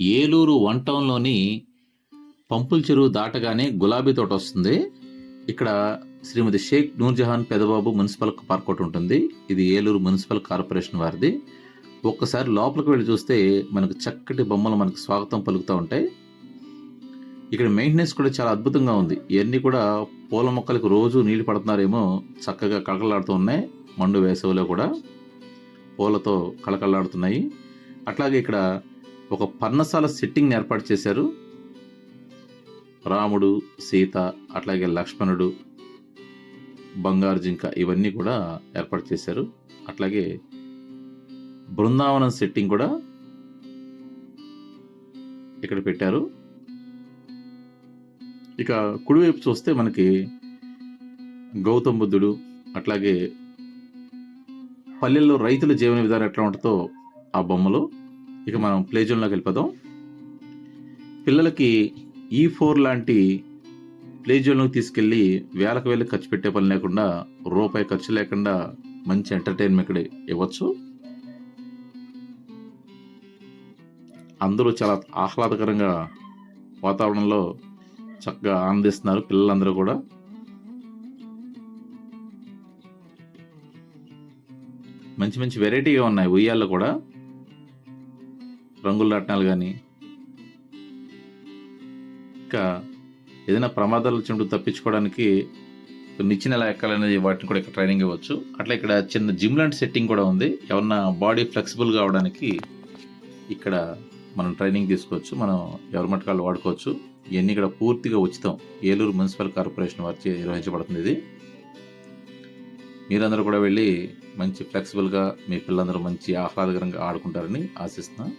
Eluru one టౌన్లోని పంపుల చెరువు దాటగానే గులాబీ తోట వస్తుంది. ఇక్కడ శ్రీమతి షేక్ నూర్జహాన్ పెదబాబు మున్సిపల్ పార్క్ ఒకటి ఉంటుంది. ఇది ఏలూరు మున్సిపల్ కార్పొరేషన్ వారిది. ఒక్కసారి లోపలికి వెళ్ళి చూస్తే మనకు చక్కటి బొమ్మలు మనకు స్వాగతం పలుకుతూ ఉంటాయి. ఇక్కడ మెయింటెనెన్స్ కూడా చాలా అద్భుతంగా ఉంది. ఇవన్నీ కూడా పూల మొక్కలకు రోజు నీళ్లు పడుతున్నారేమో, చక్కగా కళకళలాడుతూ ఉన్నాయి. మండు వేసవిలో కూడా పూలతో కళకళలాడుతున్నాయి. అట్లాగే ఇక్కడ ఒక పర్ణశాల సెట్టింగ్ని ఏర్పాటు చేశారు. రాముడు, సీత, అట్లాగే లక్ష్మణుడు, బంగారు జింక ఇవన్నీ కూడా ఏర్పాటు చేశారు. అట్లాగే బృందావనం సెట్టింగ్ కూడా ఇక్కడ పెట్టారు. ఇక కుడివైపు చూస్తే మనకి గౌతమ బుద్ధుడు, అట్లాగే పల్లెల్లో రైతుల జీవన విధానం ఎట్లా ఉంటుందో ఆ బొమ్మలు. ఇక మనం ప్లే జోన్లోకి వెళ్ళిపోదాం. పిల్లలకి E4 లాంటి ప్లే జోన్లోకి తీసుకెళ్ళి వేలకు వేలు ఖర్చు పెట్టే పని లేకుండా, రూపాయి ఖర్చు లేకుండా మంచి ఎంటర్టైన్మెంట్ ఇక్కడ ఇవ్వచ్చు. అందరూ చాలా ఆహ్లాదకరంగా వాతావరణంలో చక్కగా ఆనందిస్తున్నారు పిల్లలందరూ కూడా. మంచి మంచి వెరైటీగా ఉన్నాయి ఉయ్యాల్లో కూడా, రంగుల రాట్నాలు కానీ. ఇంకా ఏదైనా ప్రమాదాలు వచ్చినప్పుడు తప్పించుకోవడానికి నిచ్చెన ఎలా ఎక్కాలనేది వాటిని కూడా ఇక్కడ ట్రైనింగ్ ఇవ్వచ్చు. అట్లా ఇక్కడ చిన్న జిమ్ లాంటి సెట్టింగ్ కూడా ఉంది. ఎవరన్నా బాడీ ఫ్లెక్సిబుల్ కావడానికి ఇక్కడ మనం ట్రైనింగ్ తీసుకోవచ్చు. మనం ఎవరి మట్టుకాళ్ళు వాడుకోవచ్చు. ఇవన్నీ ఇక్కడ పూర్తిగా ఉచితం. ఏలూరు మున్సిపల్ కార్పొరేషన్ వారిచే నిర్వహించబడుతుంది ఇది. మీరందరూ కూడా వెళ్ళి మంచి ఫ్లెక్సిబుల్గా మీ పిల్లలందరూ మంచి ఆహ్లాదకరంగా ఆడుకుంటారని ఆశిస్తున్నాను.